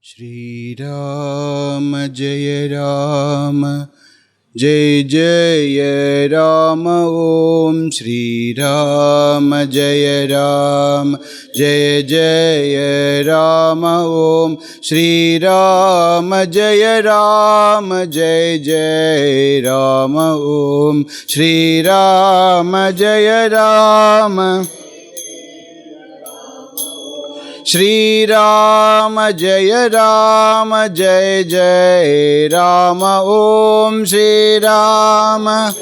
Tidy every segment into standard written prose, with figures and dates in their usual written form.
Shri Rama Jaya Rama Jai Jaya Rama Om Shri Rama Jaya Rama Jai Jaya Rama Om Shri Rama Jaya Rama Jai Jaya Rama Om Shri Rama Jaya Rama Shri Rama Jaya Rama Jai Jai Rama Om Shri Rama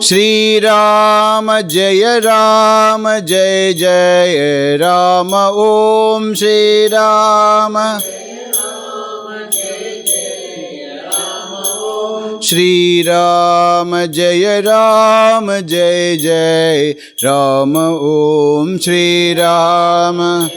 Shri Rama Jaya Rama Jai Jai Rama Om Shri Rama Shri Rama Jaya Rama Jai Jai Rama Om Shri Rama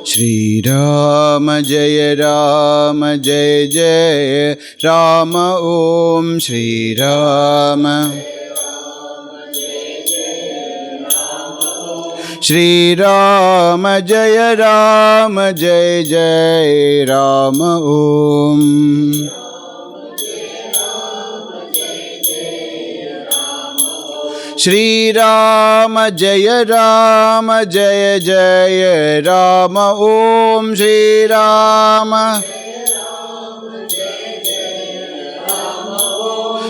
Shri Rama Jaya Rama Jai Jai Rama Om Shri Rama Shri Rama Jaya Rama Jai Jai Rama Om Shri Rama Jaya Rama Jai Jai Rama Om Shri Rama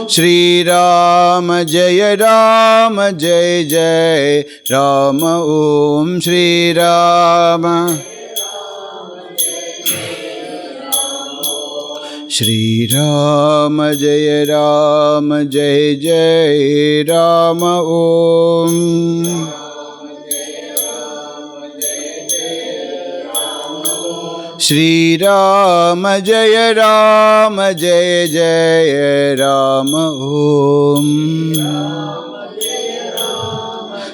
Shri Rama Jaya Rama Jai Jai Rama Om Shri Rama Shri Rama Jaya Rama Jai Jai Rama Om Shri Rama Jaya Rama Jai Jai Rama Om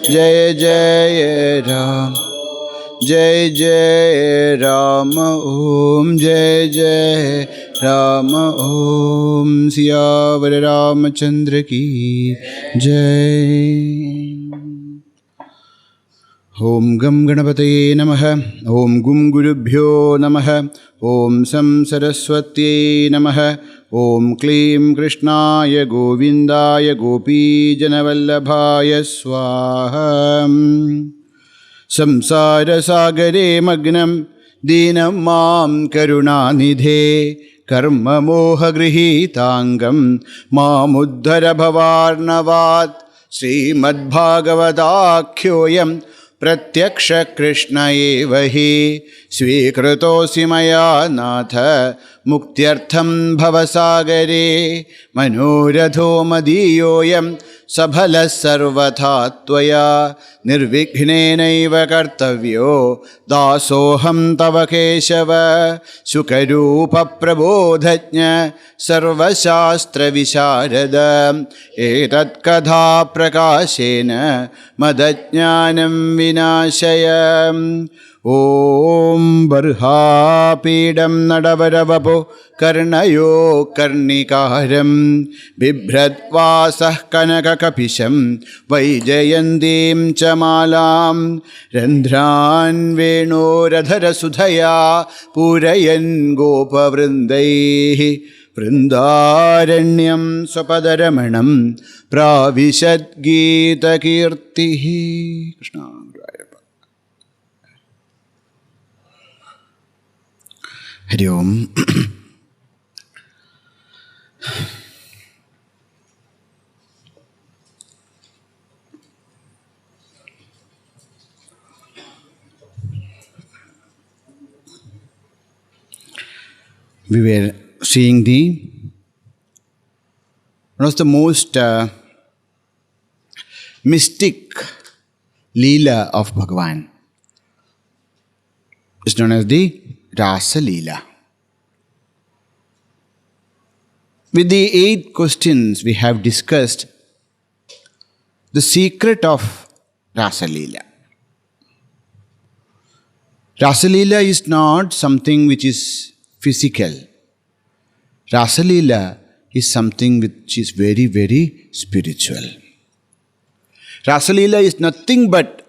Jai Jai Rama Jai Jai Rama Om Jai Jai Rama Om Siyavar Ramachandra Ki Jai. Om Gam Ganapataye Namaha. Om Gum Gurubhyo Namaha. Om Sam Saraswati Namaha. Om Klim Krishnaya Govindaya Gopi Janavallabhaya Swaha. Samsara Sagare Magnam Dinam Mam Karunanidhe Karma Moha Grihitangam Mamuddhara Bhavarnavat Srimad Bhagavatham Pratyaksha Krishna evahi Svikrutosi maya natha Muktyartham bhavasagare Manoratho madiyoyam Sabhala sarvathatvaya Nirvikhnenaiva kartavyo Dasoham tava keshava Sukarupa prabodhajna Sarvashastra visharada Etat kadha prakashena Madajnanam vinashaya Om Barha Pidam Nadavaravapo Karnayo Karnikaram Bibhratvasah Kanakakapisham Vaijayandim Chamalam Randhran Veno Radhara Sudhaya Purayan Gopa Vrindaihi Vrindaranyam Swapadaramanam Pravishad Gita Kirtihi Krishna. Hari Om. We were seeing one of the most mystic lila of Bhagavan. It's known as the Rasa lila. With the 8 questions we have discussed the secret of Rasa lila. Rasa lila is not something which is physical. Rasa lila is something which is very, very spiritual. Rasa lila is nothing but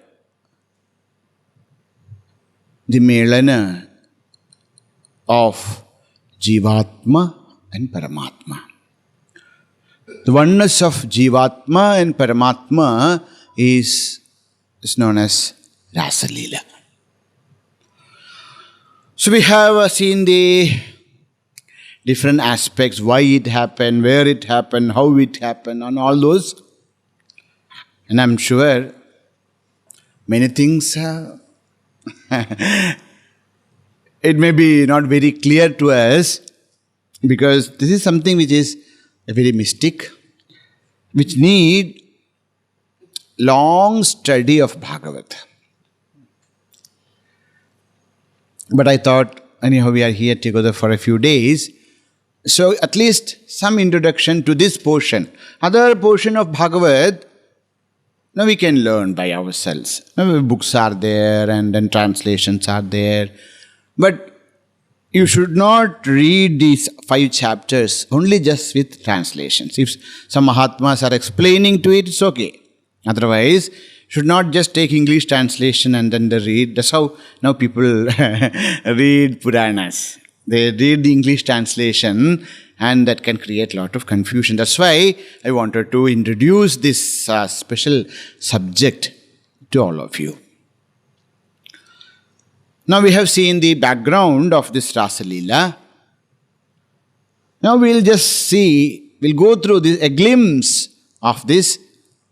the melana of Jivatma and Paramatma. The oneness of Jivatma and Paramatma is known as Rasa lila. So we have seen the different aspects, why it happened, where it happened, how it happened, and all those. And I'm sure many things it may be not very clear to us, because this is something which is a very mystic, which need long study of Bhagavatam. But I thought, anyhow, we are here together for a few days, so at least some introduction to this portion. Other portion of Bhagavad, now we can learn by ourselves. Now, books are there and then translations are there. But you should not read these 5 chapters only just with translations. If some Mahatmas are explaining to it, it's okay. Otherwise, should not just take English translation and then they read. That's how now people read Puranas. They read the English translation and that can create a lot of confusion. That's why I wanted to introduce this special subject to all of you. Now we have seen the background of this Rasa lila. Now we'll go through a glimpse of this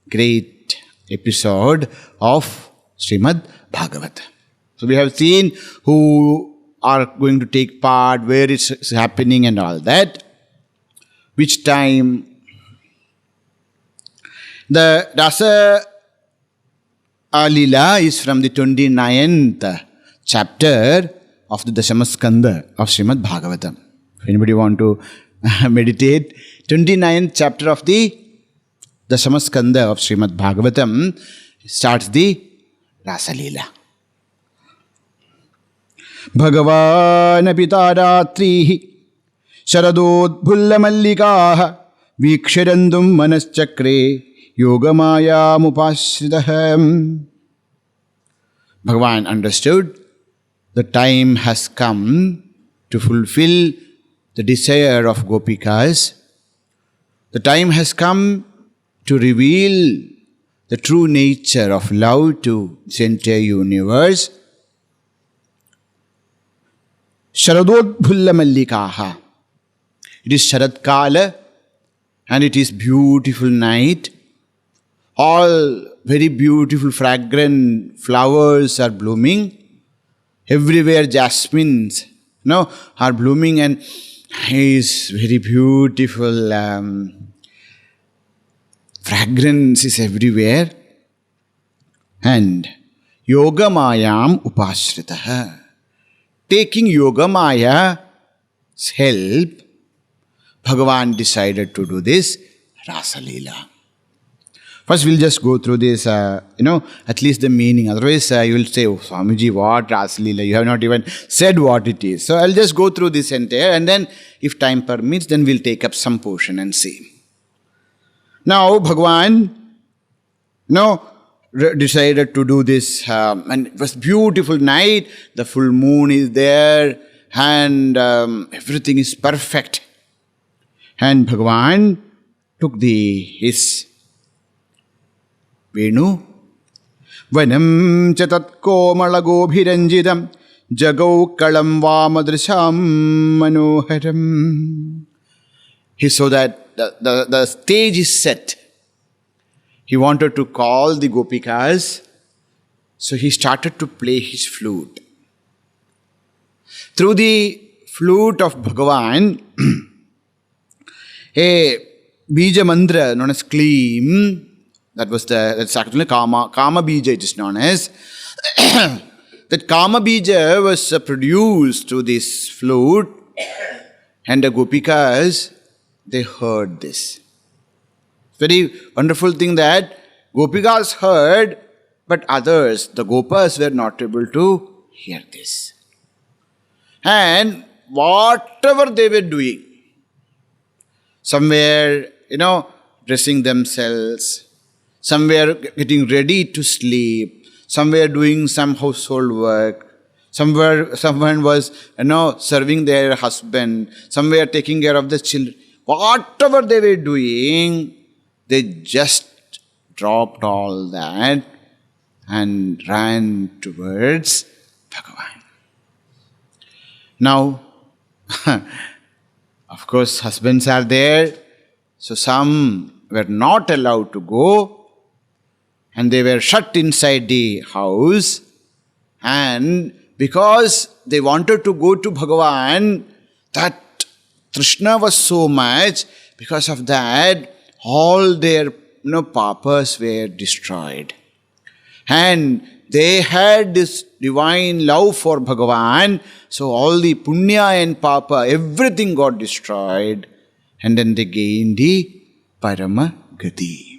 great episode of Srimad Bhagavatham. So we have seen who are going to take part, where it's happening and all that, which time. The Rasa lila is from the 29th chapter of the Dashamaskanda of Srimad Bhagavatam. If anybody want to meditate, 29th chapter of the Dashamaskanda of Srimad Bhagavatam starts the Rasa lila. Bhagavan pita ratrihi sharadodbhulla mallikaha vikshirandum manaschakre yogamayamupashritah. Bhagavan understood the time has come to fulfill the desire of Gopikas. The time has come to reveal the true nature of love to the entire universe. Sharadodbhulla mallikaha. It is Sharad Kala and it is beautiful night. All very beautiful fragrant flowers are blooming. Everywhere jasmines are blooming and is very beautiful. Fragrance is everywhere. And Yogamayam upashritah. Taking Yogamaya's help, Bhagavan decided to do this Rasa lila. First, we'll just go through this, at least the meaning. Otherwise, you will say, oh, Swami Ji, what Rasa lila? You have not even said what it is. So, I'll just go through this entire, and then, if time permits, then we'll take up some portion and see. Now, Bhagavan, decided to do this, and it was beautiful night. The full moon is there, and everything is perfect. And Bhagavan took his Venu. Vanam chatat komalagobhiranjidam jagau kalam vamadrisham manoharam. He saw that the stage is set. He wanted to call the Gopikas, so he started to play his flute. Through the flute of Bhagavan, a bija mantra known as Kleem, that's actually Kaama bija it is known as. That Kaama bija was produced through this flute, and the Gopikas, they heard this. Very wonderful thing that Gopikas heard, but others, the Gopas, were not able to hear this. And whatever they were doing, somewhere, dressing themselves, some were getting ready to sleep, some were doing some household work, someone was, serving their husband, some were taking care of the children. Whatever they were doing, they just dropped all that and ran towards Bhagavan. Now, of course, husbands are there, so some were not allowed to go, and they were shut inside the house, and because they wanted to go to Bhagavan, that Trishna was so much, because of that, all their papas were destroyed. And they had this divine love for Bhagavan, so all the punya and papa, everything got destroyed, and then they gained the Paramagati.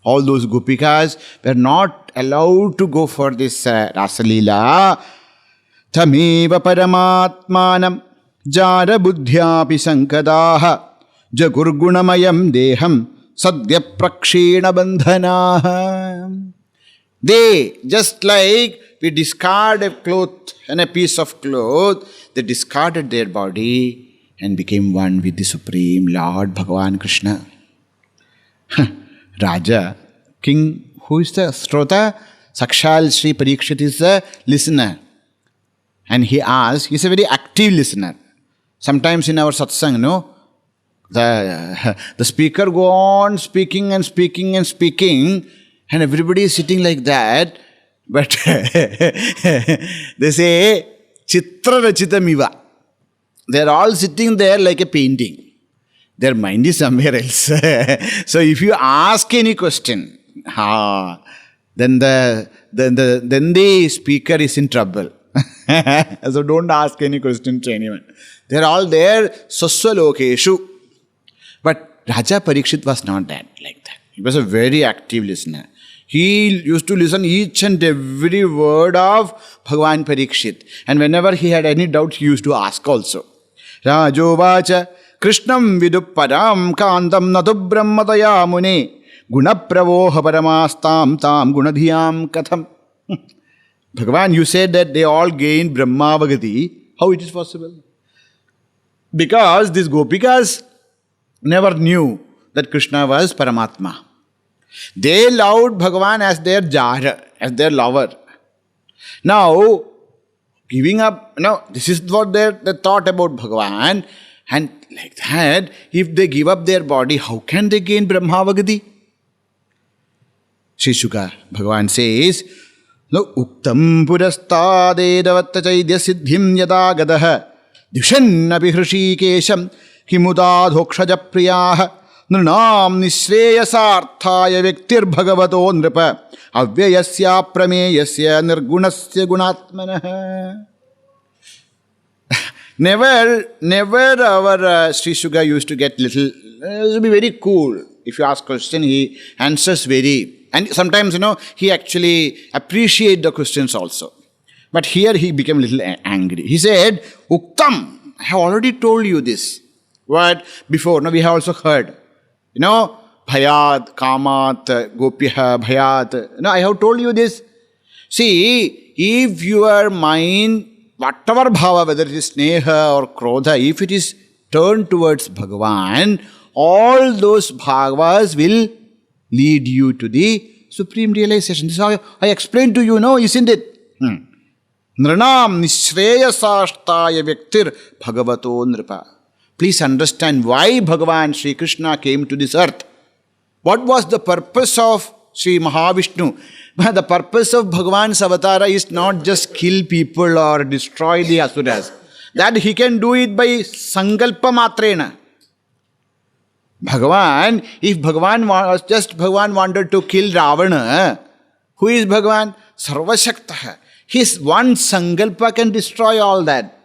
All those gopikas were not allowed to go for this Rasa lila. Tameva Paramatmanam Jara Buddhyapi Sankadaha Jagurgunamayam Deham Sadhya Prakshena Bandhanaha. They, just like we discard a cloth and a piece of cloth, they discarded their body and became one with the Supreme Lord Bhagavan Krishna. Raja, king, who is the Srota? Sakshal Sri Parikshit is the listener. And he asks, he's a very active listener. Sometimes in our satsang, the speaker go on speaking and speaking and speaking, and everybody is sitting like that. But they say, Chitra Rachitamiva. They're all sitting there like a painting. Their mind is somewhere else. So if you ask any question, then the speaker is in trouble. So don't ask any question to anyone. They're all there, Saswalokeshu. But Raja Parikshit was not like that. He was a very active listener. He used to listen each and every word of Bhagavan Parikshit. And whenever he had any doubt, he used to ask also. Rajovacha Krishnam viduparam kandam nadu brahmadaya mune gunapravoha paramastam tam gunadhiyam katham. Bhagavan, you said that they all gained Brahmavagati. How it is possible? Because these gopikas never knew that Krishna was Paramatma. They loved Bhagavan as their jara, as their lover. Now, giving up, this is what they thought about Bhagavan. And like that, if they give up their body, how can they gain Brahmavagati? Sri Shuka, Bhagavan says, Uktam purastadedavatta chaidya siddhim yada gadaha Dushannapi hrishikesham kimuda dhokshaja priyaha Nranam nishreyasarthaya viktir bhagavato nripa Avyayasya prameyasya nirgunasya gunatmanaha. Never our Sri Shuka used to get little, it would be very cool. If you ask question, he answers very, and sometimes, he actually appreciate the questions also. But here he became a little angry. He said, Uktam, I have already told you this. What? Before, we have also heard. Bhayat, Kaamat, Gopyaha, Bhayat. I have told you this. See, if your mind, whatever bhava, whether it is sneha or krodha, if it is turned towards Bhagavan, all those bhavas will lead you to the supreme realization. This is how I explained to you, isn't it? Nranam nishreyasashtaya viktir bhagavato nripa. Please understand why Bhagavan Sri Krishna came to this earth. What was the purpose of Sri Mahavishnu? The purpose of Bhagavan's avatara is not just kill people or destroy the asuras. That he can do it by sankalpa matrena. Bhagavan, if Bhagavan wanted to kill Ravana, who is Bhagavan? Sarvashaktaha. His one sankalpa can destroy all that.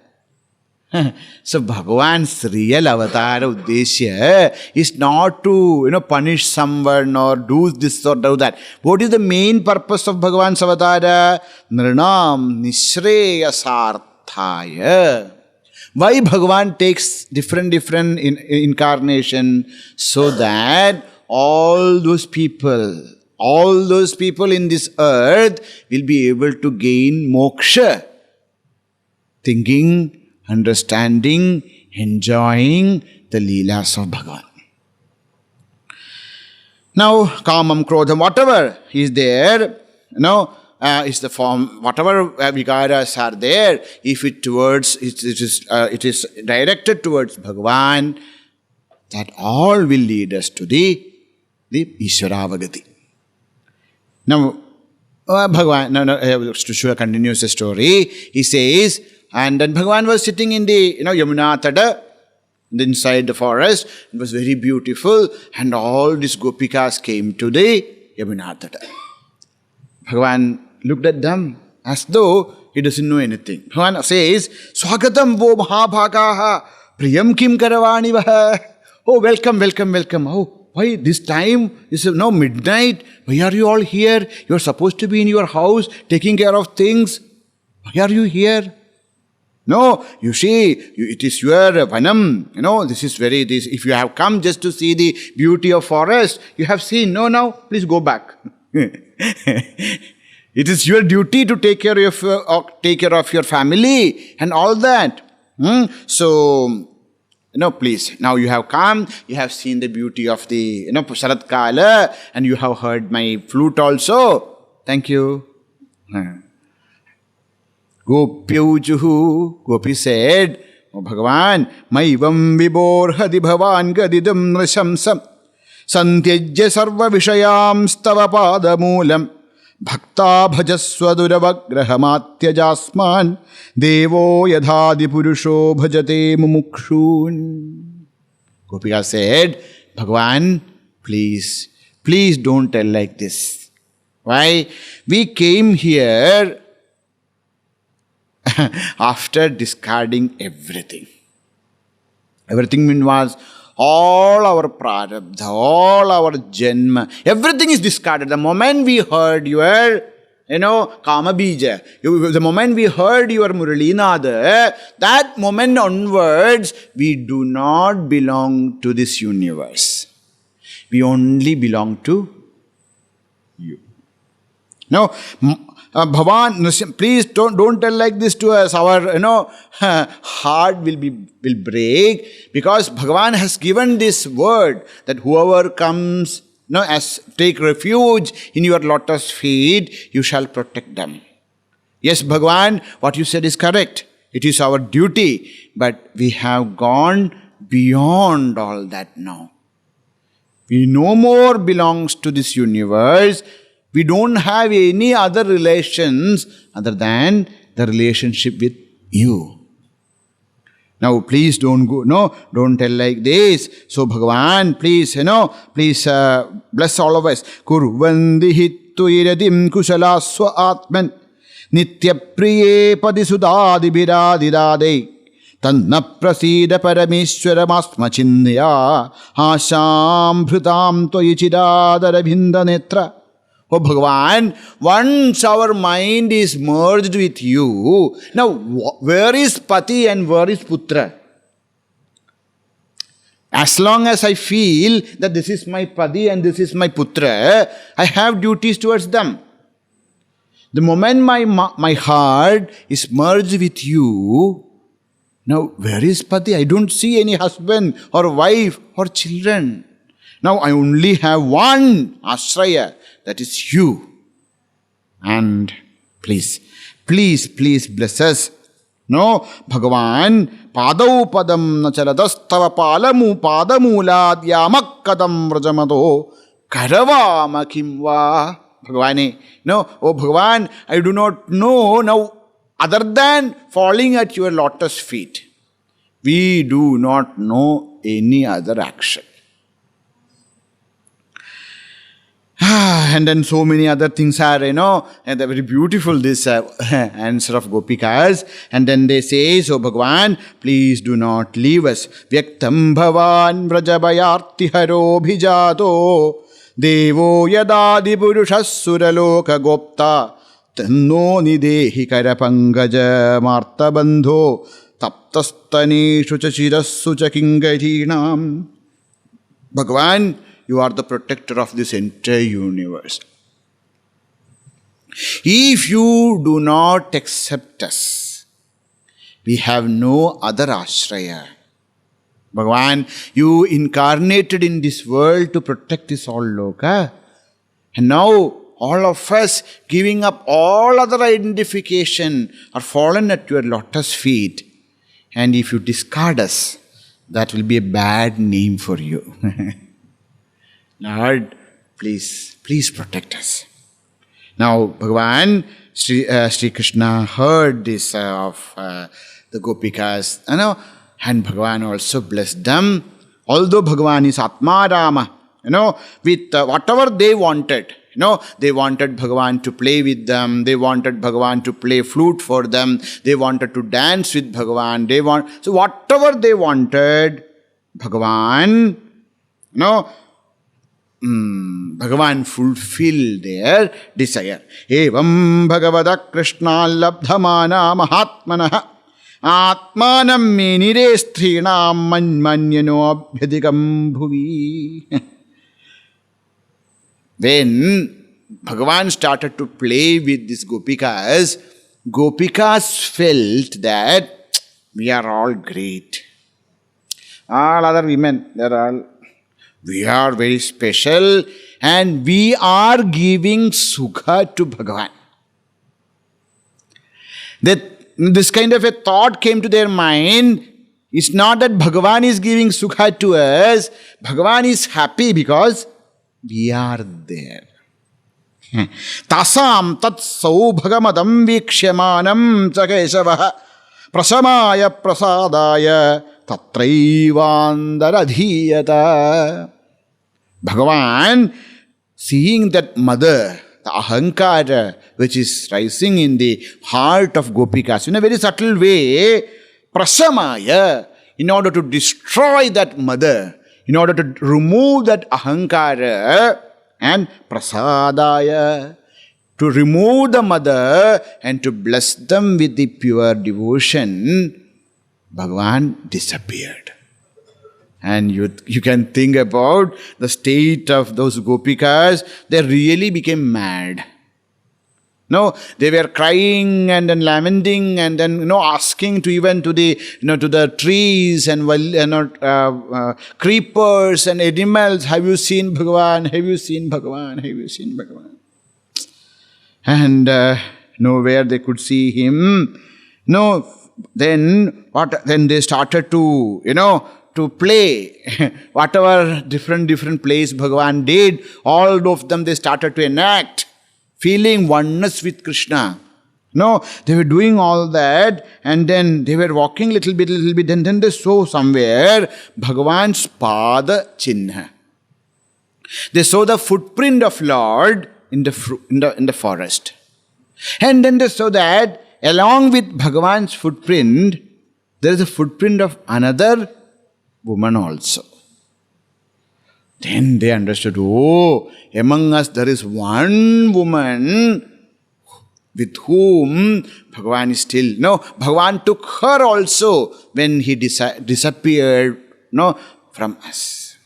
So Bhagavan's real avatar uddeshya is not to punish someone or do this or do that. What is the main purpose of Bhagavan's avatar? Nranam nishreyasarthaya. Why Bhagavan takes different incarnation? So that all those people, all those people in this earth will be able to gain moksha. Thinking, understanding, enjoying the leelas of Bhagavan. Now, kamam, krodham, whatever is there, is the form, whatever vigaras are there, if it is directed towards Bhagavan, that all will lead us to the Ishvaravagati. Now, Bhagavan, Shri continues the story. He says, and then Bhagavan was sitting in the Yamuna Tada, inside the forest. It was very beautiful, and all these gopikas came to the Yamuna Tada. Bhagavan looked at them as though he doesn't know anything. Bhagavan says, Swagatam vo mahabhagaha priyam kim karavani vaha. Oh, welcome, welcome, welcome. Oh, why this time? It's now midnight. Why are you all here? You are supposed to be in your house taking care of things. Why are you here? No, you see, it is your vanam. This is if you have come just to see the beauty of forest, you have seen. No, now, please go back. It is your duty to take care of your family and all that. So, please, now you have come, you have seen the beauty of the, Sharat Kala, and you have heard my flute also. Thank you. Gopyaujuhu, Gopi said, O Bhagavan, maivam viborhadi bhavan gadidam nrishamsam santyajya sarva vishayam stava padamulam bhakta bhajasva duravagrahamathyajasman devo yadhadi purusho bhajate mumukshun. Gopika said, Bhagavan, please don't tell like this. Why? We came here after discarding everything. Everything was all our prarabdha, all our janma, everything is discarded. The moment we heard your, Kaama bija, the moment we heard your Muralinada, that moment onwards, we do not belong to this universe. We only belong to you. Now, Bhavan, please don't tell like this to us. Our heart will break, because Bhagavan has given this word that whoever comes, take refuge in your lotus feet, you shall protect them. Yes, Bhagavan, what you said is correct. It is our duty, but we have gone beyond all that now. We no more belongs to this universe. We don't have any other relations other than the relationship with you. Now, please don't tell like this. So, Bhagavan, please, bless all of us. Kurvandi hittu iradim kusalaswa atman nitya priye padisudadi biradidade tanna prasida parameshwara masma chinnaya asham bhrutam toyichidadara bhinda netra. Oh Bhagavan, once our mind is merged with you, now where is Pati and where is Putra? As long as I feel that this is my Pati and this is my Putra, I have duties towards them. The moment my heart is merged with you, now where is Pati? I don't see any husband or wife or children. Now I only have one Acharya, that is you. And please bless us. No, Bhagavan, padau padam nachaladastava palamu padamulad yamakkadam vrajamado karavama kimva. Bhagavane, oh Bhagavan, I do not know now other than falling at your lotus feet. We do not know any other action. And then so many other things are, and they're very beautiful, this answer of Gopikas. And then they say, so Bhagavan, please do not leave us. Vyaktam bhavan vrajabayarti haro bhijato devo yadadi purushas suraloka gopta tanno nidehi karapangaja marta bandho taptastaneshu chachirassu chakingarinam. Bhagavan, you are the protector of this entire universe. If you do not accept us, we have no other ashraya. Bhagavan, you incarnated in this world to protect this all loka. And now all of us giving up all other identification are fallen at your lotus feet. And if you discard us, that will be a bad name for you. Lord, please protect us. Now, Bhagavan Sri Krishna heard this of the Gopikas, and Bhagavan also blessed them. Although Bhagavan is Atma Rama, with whatever they wanted. They wanted Bhagavan to play with them. They wanted Bhagavan to play flute for them. They wanted to dance with Bhagavan. So whatever they wanted, Bhagavan, Bhagavan fulfilled their desire. Evam Bhagavata Krishna labdhamana mahatmanaha atmanam menire strinam manmanyano abhyadikam bhuvi. When Bhagavan started to play with these Gopikas, Gopikas felt that we are all great. All other women, we are very special and we are giving sukha to Bhagavan. This kind of a thought came to their mind. It's not that Bhagavan is giving sukha to us. Bhagavan is happy because we are there. Tasam tat saubhagamadam vikshyamanam chakeshavaha prasamaya prasadaya tatraivandaradhiyata. Bhagavan, seeing that mother, the ahankara, which is rising in the heart of Gopikas in a very subtle way, prasamaya, in order to destroy that mother, in order to remove that ahankara, and prasadaya, to remove the mother and to bless them with the pure devotion, Bhagavan disappeared. And you can think about the state of those Gopikas. They really became mad. No, they were crying and then lamenting and then asking to even to the to the trees and creepers and animals, have you seen Bhagavan? Have you seen Bhagavan? Have you seen Bhagavan? And nowhere they could see him. No, then what? Then they started to to play whatever different plays Bhagavan did. All of them they started to enact, feeling oneness with Krishna. They were doing all that and then they were walking little bit and then they saw somewhere Bhagavan's pada chinha. They saw the footprint of Lord in the forest. And then they saw that along with Bhagavan's footprint, there is a footprint of another woman also. Then they understood, among us there is one woman with whom Bhagavan is still. Bhagavan took her also when he disappeared from us.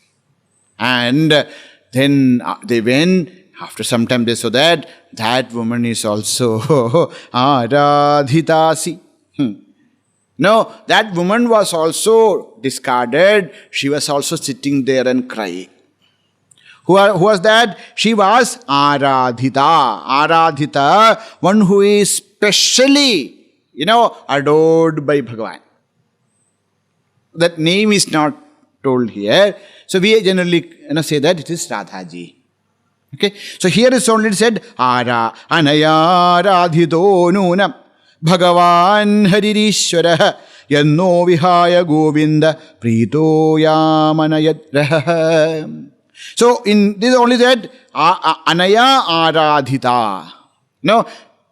And then they went, after some time they saw that woman is also Aradhitasi. No, that woman was also discarded. She was also sitting there and crying. Who was that? She was Aradhita. Aradhita, one who is specially, adored by Bhagavan. That name is not told here. So we generally say that it is Radhaji. Okay. So here is only said Anaya Radhito Nunam Bhagavan Haririshwara Yanno Vihaya Govinda Prito Yamanayadraha. So in this only said Anaya Aradhita.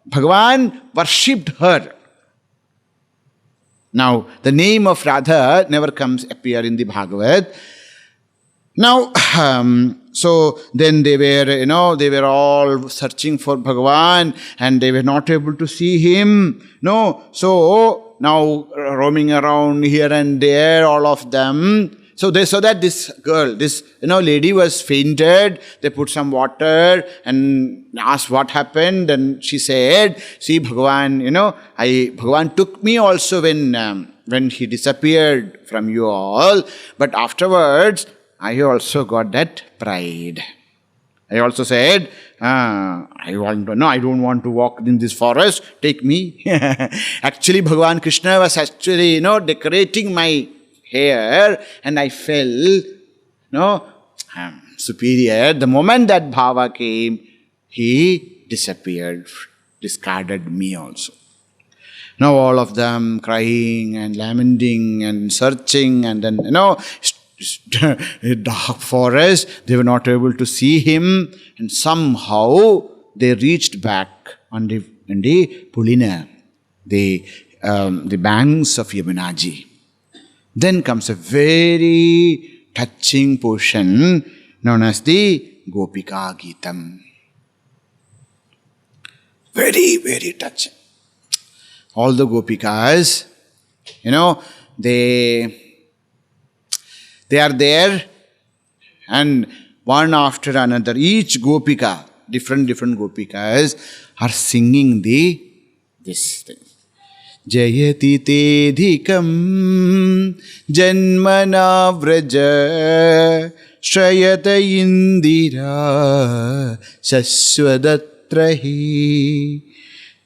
Bhagavan worshipped her. Now the name of Radha never appear in the Bhagavad. Now so then they were all searching for Bhagavan and they were not able to see him. So now roaming around here and there, all of them. So they saw that this girl, this lady was fainted. They put some water and asked what happened. And she said, "See, Bhagavan, Bhagavan took me also when he disappeared from you all. But afterwards, I also got that pride. I also said, I don't want to walk in this forest. Take me." Actually, Bhagavan Krishna was actually, decorating my hair, and I felt, superior. The moment that bhava came, he disappeared, discarded me also. Now all of them crying and lamenting and searching, and then, a dark forest, they were not able to see him, and somehow they reached back on the Pulina, the banks of Yamunaji. Then comes a very touching portion known as the Gopika Geetam. Very, very touching. All the Gopikas, they are there, and one after another, each Gopika, different Gopikas are singing this thing. Jayati te dhikam janmana vraja shrayata indira saswadatrahi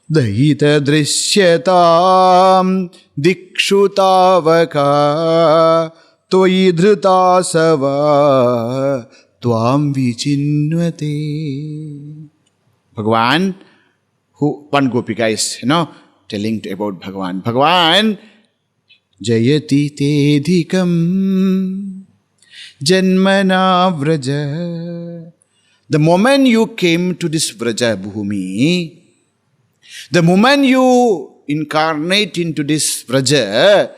dahita drisyatam dikshutavaka Toi dhritasava tvam vichinvate. Bhagavan, one Gopika is, telling about Bhagavan. Bhagavan, jayati te dhikam janmana vraja. The moment you came to this vraja bhumi, the moment you incarnate into this vraja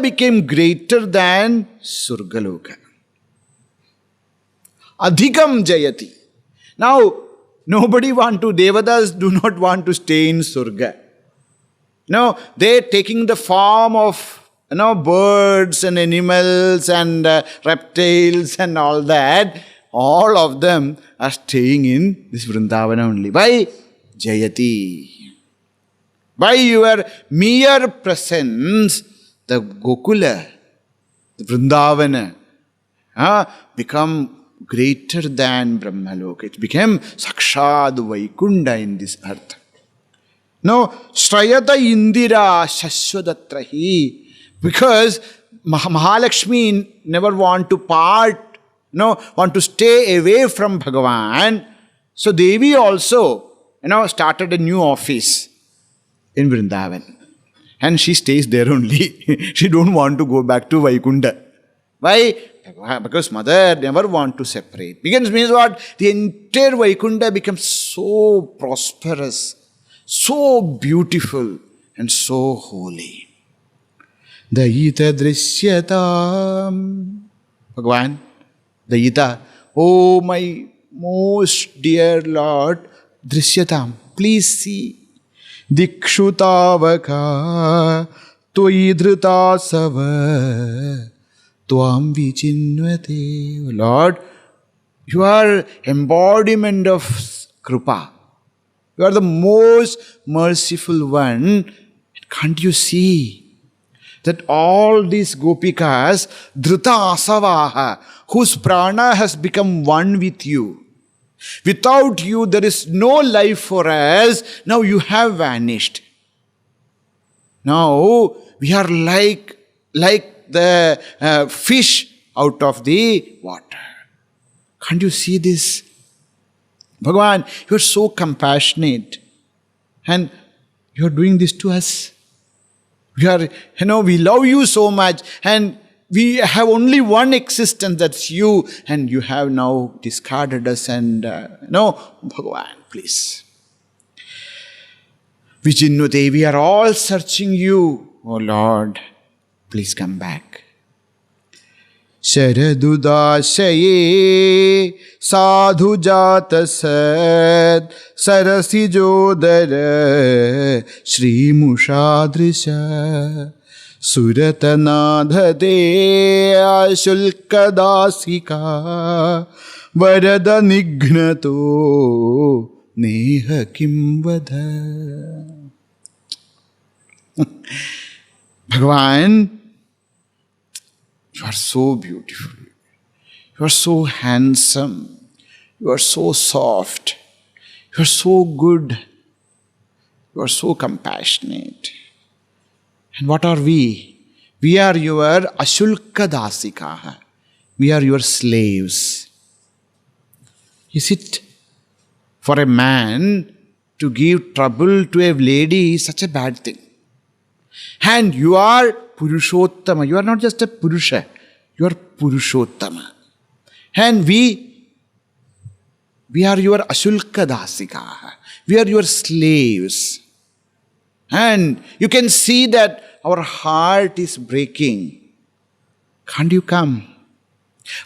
became greater than Surgaloka. Adhikam jayati. Now, Devatas do not want to stay in Surga. They're taking the form of, birds and animals and reptiles and all that. All of them are staying in this Vrindavana only. By Jayati. By your mere presence, the Gokula, the Vrindavana, become greater than Brahmaloka. It became Sakshad Vaikunda in this earth. Shrayata Indira Shashwadatrahi. Because Mahalakshmi never want to part, want to stay away from Bhagavan. So Devi also, started a new office in Vrindavan. And she stays there only. She don't want to go back to Vaikunda. Why? Because mother never want to separate. Begins means what? The entire Vaikunda becomes so prosperous, so beautiful, and so holy. Dayita drisyatam. Bhagavan, Dayita, oh my most dear Lord, drisyatam, please see. Dikshutavaka Toi dhritasava Tvam vichinvate. Lord, you are embodiment of Krupa. You are the most merciful one. Can't you see that all these Gopikas, Dhrita Asavaha, whose prana has become one with you, without you, there is no life for us. Now you have vanished. Now we are like the fish out of the water. Can't you see this? Bhagavan, you are so compassionate, and you are doing this to us. We love you so much, and we have only one existence, that's you, and you have now discarded us, and Bhagavan, please. Vichinvate, we are all searching you. Oh Lord, please come back. Sharadudashaye sadhu jata sad sarasi jodara Shri Mushadrisha Suratanadhate ashulkadasika varada nignato neha kimvadha. Bhagavan, you are so beautiful. You are so handsome. You are so soft. You are so good. You are so compassionate. And what are we? We are your ashulka dasikaha. We are your slaves. Is it for a man to give trouble to a lady is such a bad thing? And you are Purushottama. You are not just a Purusha. You are Purushottama. And we are your ashulka dasikaha. We are your slaves. And you can see that our heart is breaking. Can't you come?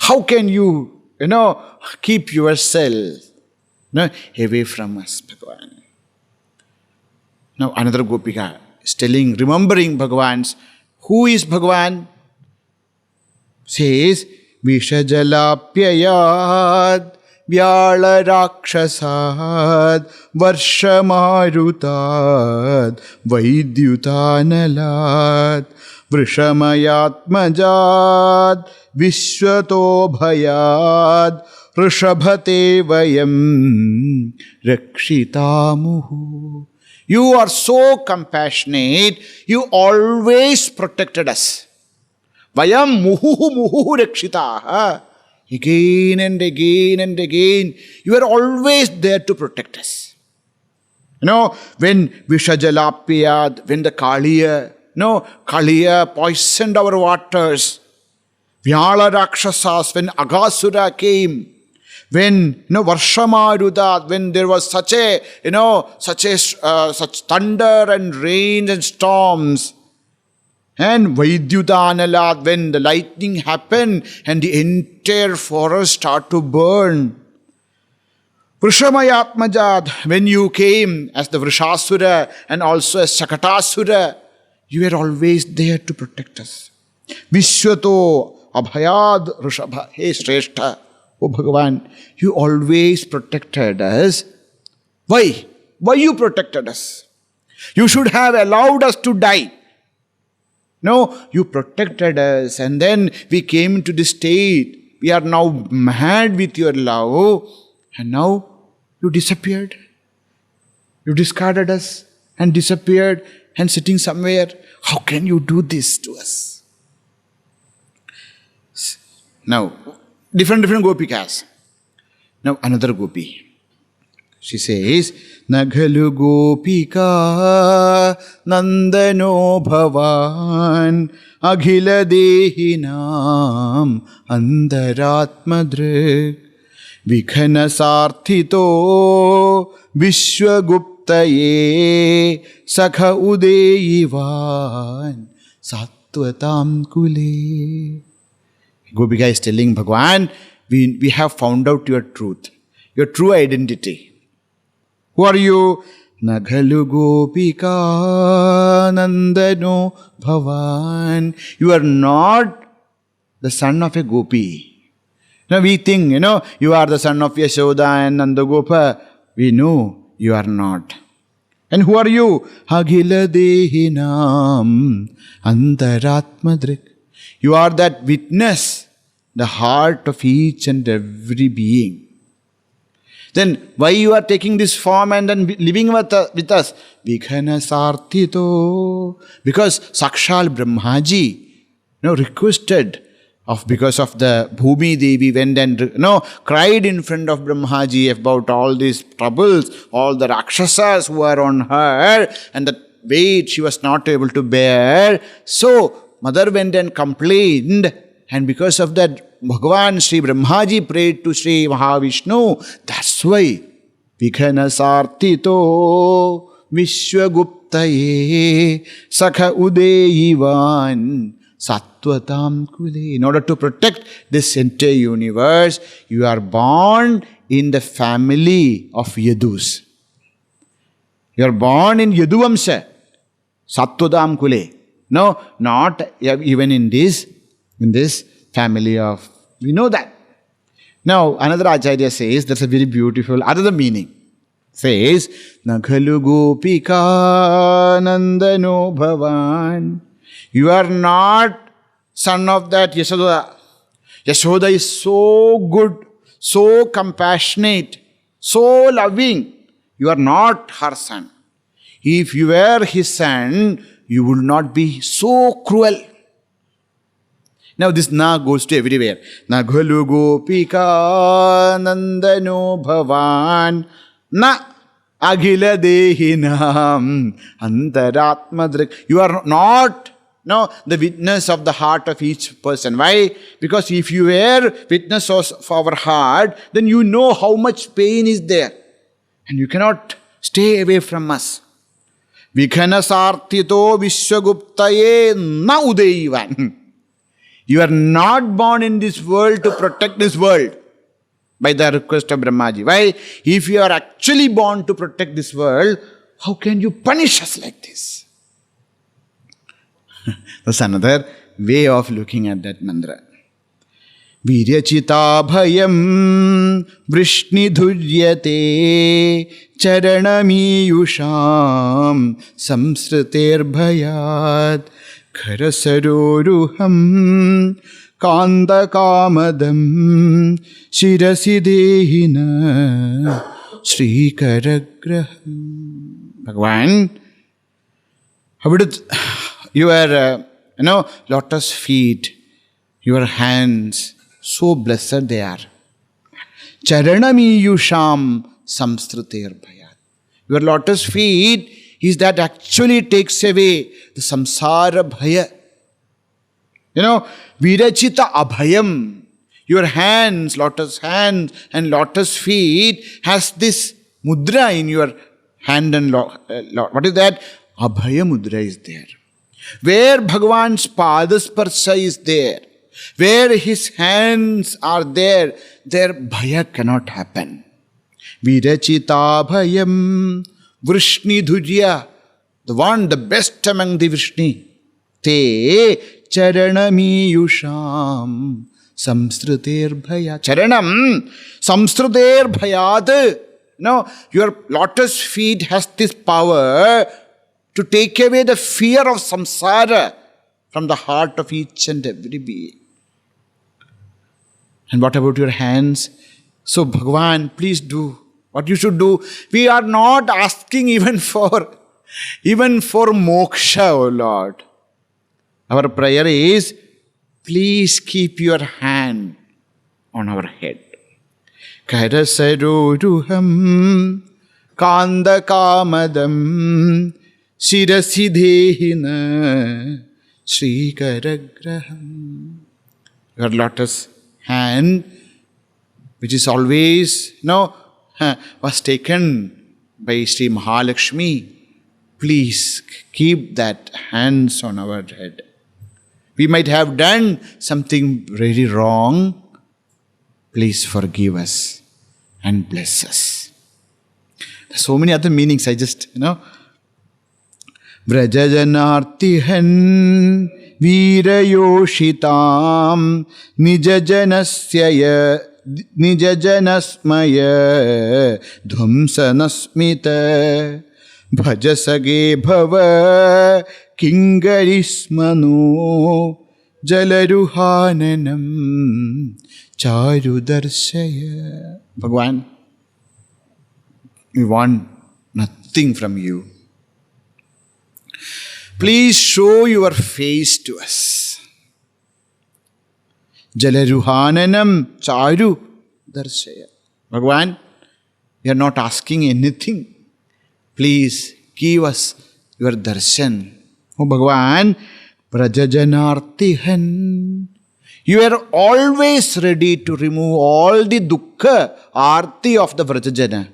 How can you, keep yourself away from us, Bhagavan? Now another Gopika is telling, remembering Bhagavan's, who is Bhagavan? Says, Vishajalapyayad Vyala Rakshasad Varshamarutad Vaidyutanalad Vrishamayatmajad Vishwato Bhayad Rishabhate Vayam Rakshitamuhu. You are so compassionate, you always protected us. Vayam muhuhu muhuhu rakshitaha. Again and again and again, you are always there to protect us. When Vishajalapyad, when the Kaliya poisoned our waters, Vyala Rakshasas, when Aghasura came, when Varshamarudad, when there was such thunder and rain and storms, and Vaidyutanalad, when the lightning happened and the entire forest started to burn. Vrishamayatmajad, when you came as the Vrishasura and also as Shakatasura, you were always there to protect us. Vishwato Abhayad Rishabha. Hey Shrestha, O Bhagavan, you always protected us. Why? Why you protected us? You should have allowed us to die. No, you protected us, and then we came to this state. We are now mad with your love, and now you disappeared. You discarded us and disappeared and sitting somewhere. How can you do this to us? Now, different Gopikas. Now, another Gopi. She says, Naghalu Gopika Nandano Bhavan Aghila Dehinam Andaratmadrik Vikhana Sarthito Vishwaguptaye Sakha Udeyivan Sattvatam Kule. Gopika is telling Bhagavan, we have found out your truth, your true identity. Who are you? Naghalu Gopika Nandano Bhavan. You are not the son of a gopi. Now we think, you are the son of Yashoda and Nandagopa. We know you are not. And who are you? Aghila Dehinam Antaratmadrik. You are that witness, the heart of each and every being. Then why you are taking this form and then living with us? Vikhana Sarthito. Because Sakshal Brahmaji requested because of the Bhumi Devi went and cried in front of Brahmaji about all these troubles, all the Rakshasas who are on her, and the weight she was not able to bear. So mother went and complained, and because of that, Bhagavan Sri Brahmaji prayed to Sri Mahavishnu. That's why Vikhana Sarthito Vishwaguptaye Sakha Udeyivan Sattvatam Kule. In order to protect this entire universe, you are born in the family of Yadus. You are born in Yaduvamsa, Sattvatam Kule. No, not even in this family of, we know that. Now, another Acharya says, that's a very beautiful, another meaning. Says, Nakhalu gopika nandano bhavan. You are not son of that Yashoda. Yashoda is so good, so compassionate, so loving. You are not her son. If you were his son, you would not be so cruel. Now this na goes to everywhere. Naghalu gopika nandano bhavan na aghila dehinam antaratmadrik. You are not the witness of the heart of each person. Why? Because if you were witness of our heart, then you know how much pain is there. And you cannot stay away from us. Vikhanasartito vishwaguptaye na udaivan. You are not born in this world to protect this world by the request of Brahmaji. Why? If you are actually born to protect this world, how can you punish us like this? That's another way of looking at that mantra. Viryachita bhayam vrishnidhuryate charanamiyusham samsriter bhayat kharasaroruham kanda kamadam shirasi dehina shrikaragraham. Bhagavan, how would it, your lotus feet, your hands, so blessed they are. Charanamiyusham samsriter bhayat. Your lotus feet is that actually takes away the samsara bhaya. Virachita abhayam. Your hands, lotus hands and lotus feet has this mudra in your hand and what is that? Abhaya mudra is there. Where Bhagavan's padasparsha is there, where his hands are there bhaya cannot happen. Virachita bhayam vrishnidhurya. The one, the best among the Vrishni. Te charanamiyusham samsriter bhayat. Charanam samsriter bhayat. Your lotus feet has this power to take away the fear of samsara from the heart of each and every being. And what about your hands? So Bhagavan, please do what you should do. We are not asking even for moksha, O Lord. Our prayer is, please keep your hand on our head. Karasaroruham kanda kamadam shirasi dehina shrikaragraham. Your lotus hand, which is always, was taken by Sri Mahalakshmi. Please keep that hands on our head. We might have done something very wrong. Please forgive us and bless us. There's so many other meanings. I just, Vrajajanartihan virayoshitam nijajanasya nijajanasmaya dhumsanasmita bhajasage bhava kingarismano jalaruhananam charudarshaya. Bhagavan, we want nothing from you. Please show your face to us. Jalaruhananam charu darshaya. Bhagavan, we are not asking anything. Please give us your darshan. Oh Bhagavan, Prajajanartihan. You are always ready to remove all the dukkha, arti of the Vrajajana.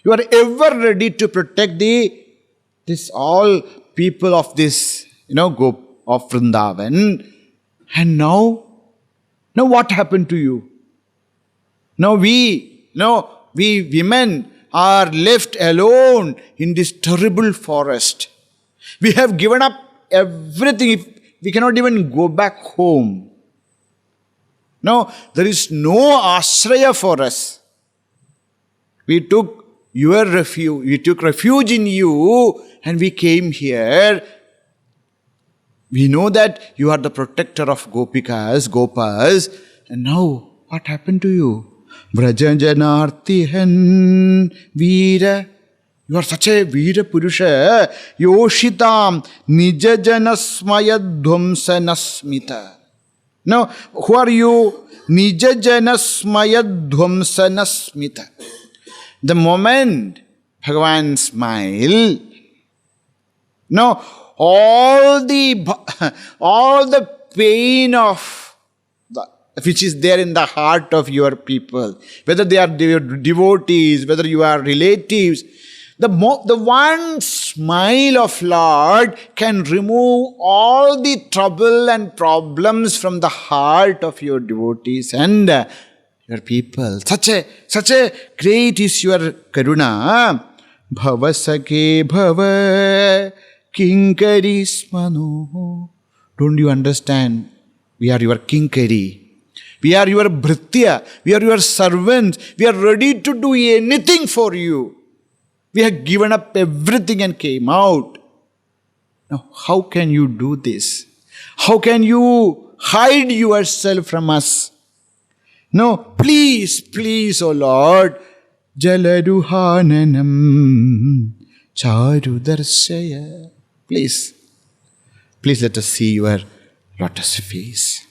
You are ever ready to protect this all people of this, group of Vrindavan. And now what happened to you? Now we women are left alone in this terrible forest. We have given up everything. If we cannot even go back home. No, there is no ashraya for us. We took your refuge. We took refuge in you and we came here. We know that you are the protector of gopikas, gopas. And now, what happened to you? Vrajanjanartihan Veera. You are such a Veera Purusha. Yoshitam Nijajanasmayadhvamsanasmita. Now, who are you? Nijajanasmayadhvamsanasmita. The moment Bhagavan smile, no, all the pain of which is there in the heart of your people, whether they are your devotees, whether you are relatives, the one smile of Lord can remove all the trouble and problems from the heart of your devotees and your people. Such a great is your karuna. Bhavasake bhava kinkari smano. Don't you understand? We are your kinkari. We are your bhritya. We are your servants. We are ready to do anything for you. We have given up everything and came out. Now, how can you do this? How can you hide yourself from us? No, please, O Lord, Jalaruhananam Charudarshaya. Please let us see your lotus face.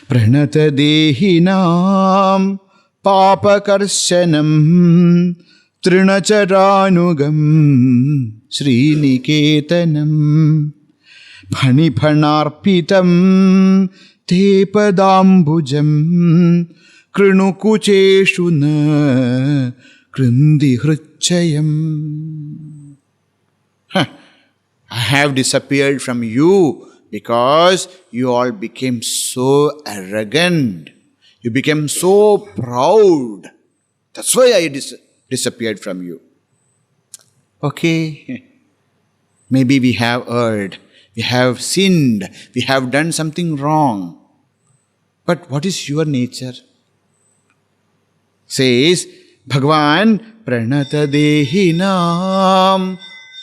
Pranata dehinam papakarshanam Trinacharanugam Sriniketanam Phaniphanarpitam Te padambujam Krinukucheshu na Krindi hruchayam. I have disappeared from you because you all became so arrogant. You became so proud. That's why I disappeared from you. Okay. Maybe we have erred. We have sinned. We have done something wrong. But what is your nature? Says Bhagavan Pranata Dehinam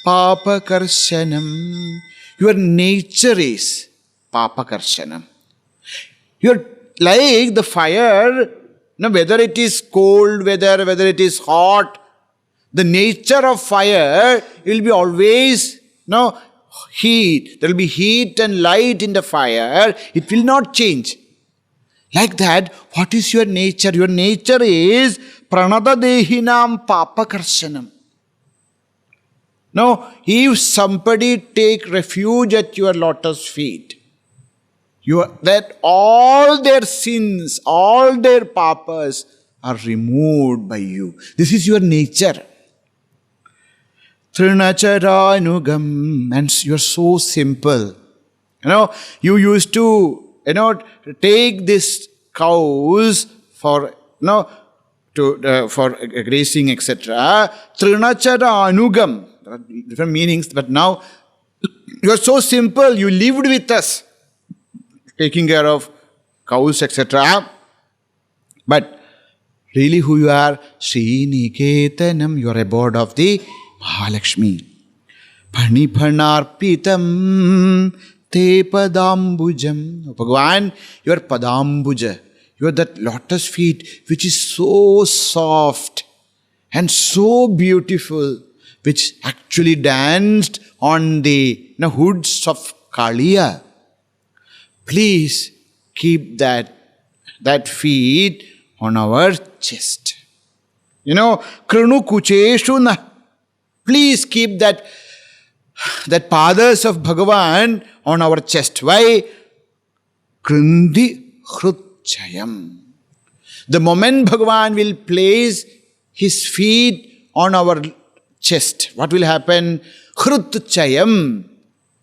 Papakarshanam. Your nature is Papakarshanam. You're like the fire, whether it is cold, whether it is hot, the nature of fire will be always heat. There will be heat and light in the fire. It will not change. Like that, what is your nature? Your nature is Pranada Dehinam Papakarshanam. Now, if somebody take refuge at your lotus feet, that all their sins, all their papas are removed by you. This is your nature. Trinacharanugam, and you're so simple. You used to, take these cows for, for grazing, etc. Trinacharanugam. There are different meanings, but now you're so simple. You lived with us, taking care of cows, etc. But really who you are? Sriniketanam, you are abode of the Mahalakshmi. Phaniphanarpitam te padambujam. Bhagavan, you are padambuja. You are that lotus feet which is so soft and so beautiful, which actually danced on the hoods of Kaliya. Please keep that feet on our chest. Krinu kucheshu na. Please keep that padas of Bhagavan on our chest. Why? Krindi hruchayam. The moment Bhagavan will place his feet on our chest, what will happen? Hruchayam.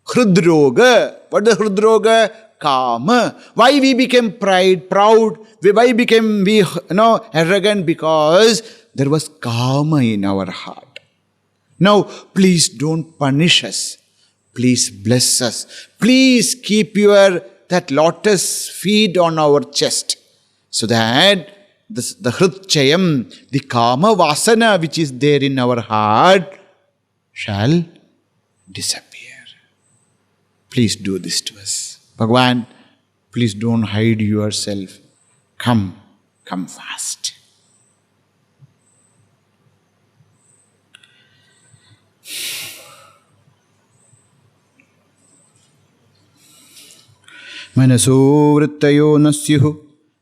Hrudroga. What is Hrudroga? Kaama. Why we became proud? Why became we arrogant? Because there was Kaama in our heart. Now, please don't punish us. please bless us. Please keep your that lotus feet on our chest, so that the hritchayam, the Kaama vasana which is there in our heart, shall disappear. Please do this to us. Bhagavan, please don't hide yourself. Come fast. Manaso vrittayo nasyuhu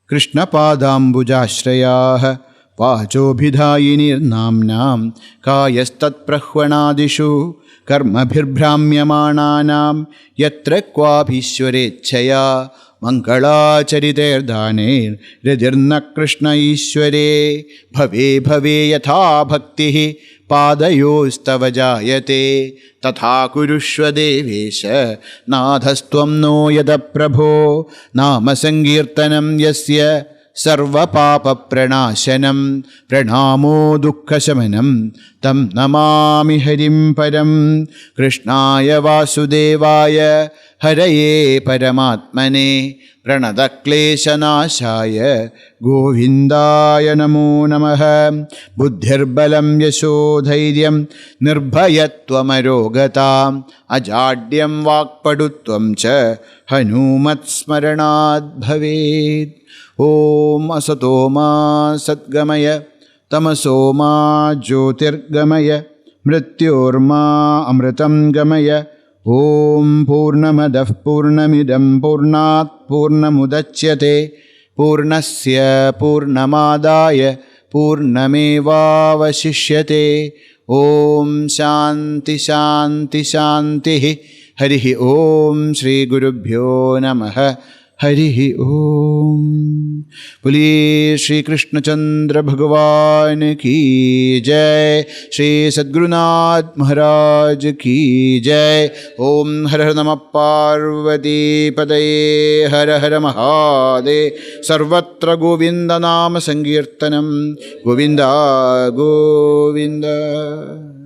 Krishna padambujashrayah Vachobhidhayinir namnam Kayastat prahvanadishu Karmabhirbhramyamananam Yatra kvabhishwarechaya Mangalachariterdanir Ridirna Krishna Ishware Bhave bhave yatha bhaktihi Padayostava jayate Tatha kurushva devesha Nadhastvam no yada prabho Nama sankirtanam yasya Sarva papa pranashanam Pranamo dukkha shamanam Tam namami harim param Krishnaya vasudevaya Haraye paramatmane Pranadakleshanashaya Govindaya namo namaha Buddhirbalam yashodhairyam Nirbhayatvam arogatam Ajadyam vakpadutvam cha Hanumat smaranad bhaved. Om asatoma satgamaya Tamasoma jyotirgamaya Mrityorma amritam gamaya Om Purnamadah Purnamidam Purnat Purnamudachyate Purnasya Purnamadaya Purnamevavashishyate Om Shanti Shanti Shanti Harihi Om Shri Gurubhyo Namaha Harihi Om. Boli Shri Krishna Chandra Bhagavan ki jai. Shri Sadgurunath Maharaj ki jai. Om Har Har Namah Parvati Padaye Har Har Mahadev. Sarvatra Govinda Nama Sankirtanam Govinda Govinda.